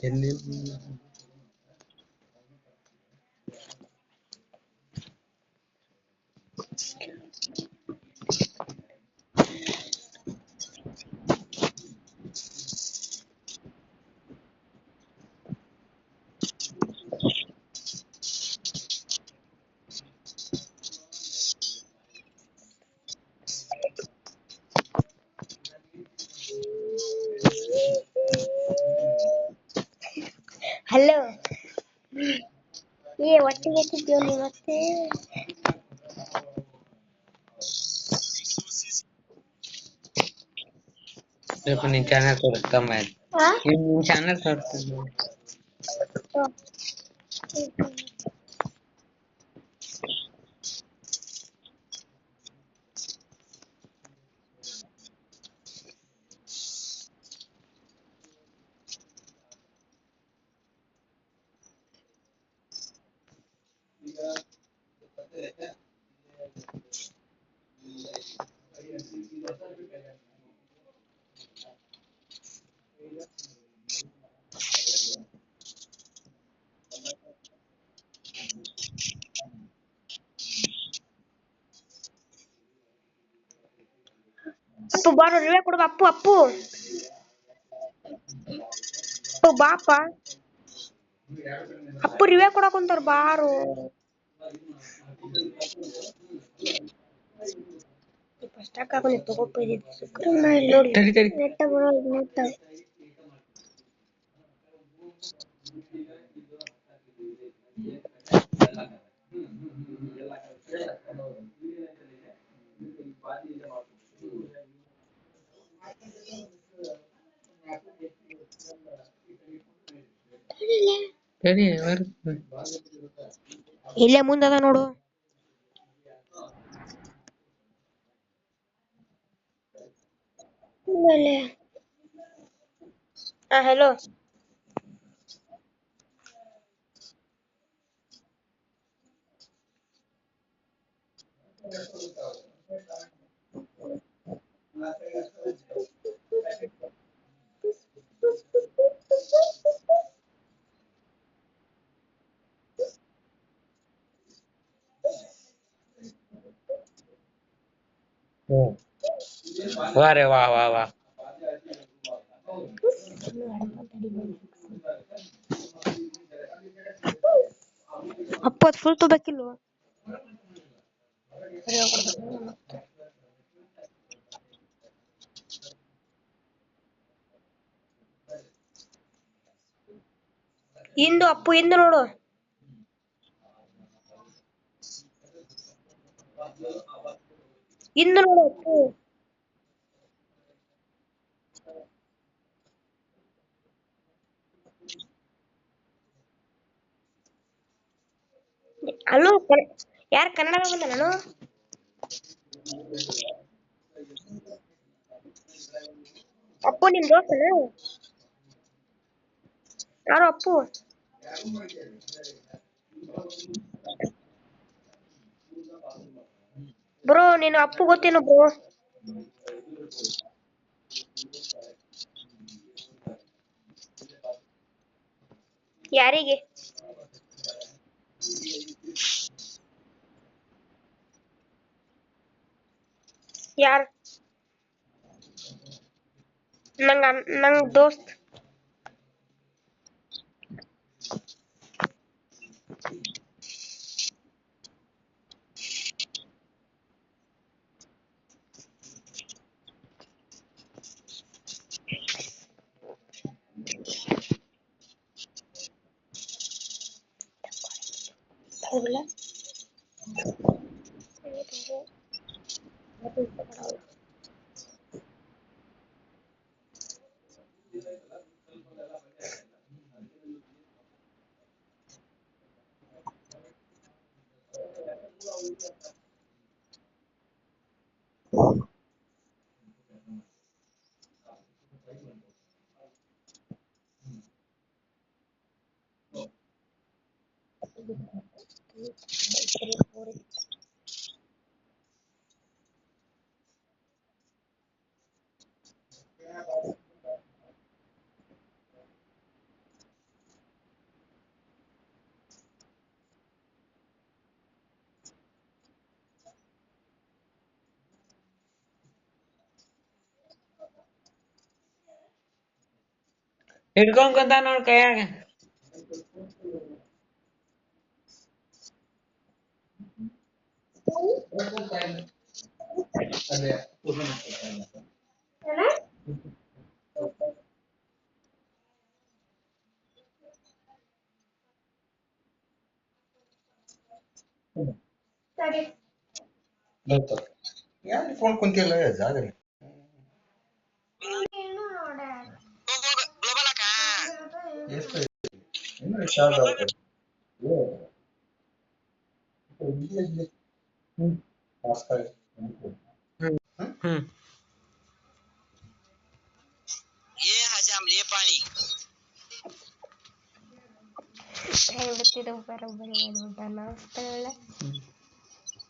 ಎಲ್ಲಿ ಹಲೋ ಒಟ್ಟಿಗೆ ಎತ್ತಿದ್ದೀವಿ ನೀವು ಮತ್ತೆ ನಿನ್ ಚಾನಲ್ ತೋರಿಸ್ತಮ್ಮ ನಿನ್ ಚಾನಲ್ ತೋರಿಸ್ತೀನಿ ಅಪ್ಪು ಬಾರು ರಿವೆ ಕೊಡು ಅಪ್ಪು ಅಪ್ಪು ಅಪ್ಪು ಬಾಪ ಅಪ್ಪು ರಿವೆ ಕೊಡಕುಂತಾರ ಬಾರು ಫಸ್ಟ್ ಹಾಕೊಂಡು ತಗೋಪಿದ್ದು ಶುಕ್ರನ ನೋಡಿ ನೆಟ್ಟ ಬರೋ ನೆಟ್ಟ ಇಲ್ಲೇ ಮುಂದದ ನೋಡು ಹಲೋ वाह रे वाह वाह वाह ಅಪ್ಪ ಅದು ಫುಲ್ ತಗೋಬೇಕಿಲ್ವ ಇಂದು ಅಪ್ಪು ಇಂದು ನೋಡು ಇಂದು ನೋಡು ಅಪ್ಪು ಅಲ್ಲೂ ಯಾರು ಕನ್ನಡ ಬಂದ ನಾನು ಅಪ್ಪು ನಿಮ್ ದೋಸ್ತನ ಯಾರು ಅಪ್ಪು ಬ್ರೋ ನೀನು ಅಪ್ಪು ಗೊತ್ತೇನು ಬ್ರೋ ಯಾರಿಗೆ ಯಾರು ನಂಗ್ ದೋಸ್ತ್ ಹೌದಲ್ಲ ಹಿಡ್ಕೊಂಡ್ ಕುಂತ ನೋಡ್ ಕೈಯಾಗ. ಯಾರು ಫೋನ್ ಕುಂತಿಲ್ಲ ಜಾಗ ಎಷ್ಟು ಇನ್ನು ಚಾರ್ಜ್ ಆಗ್ತದೆ ಹ್ಮ್ ಬಿಡ್ತಿದ್ದವು ಬರೋಬ್ಬರಿ ಮಾಡ್ಬಿಟ್ಟ ನಾವು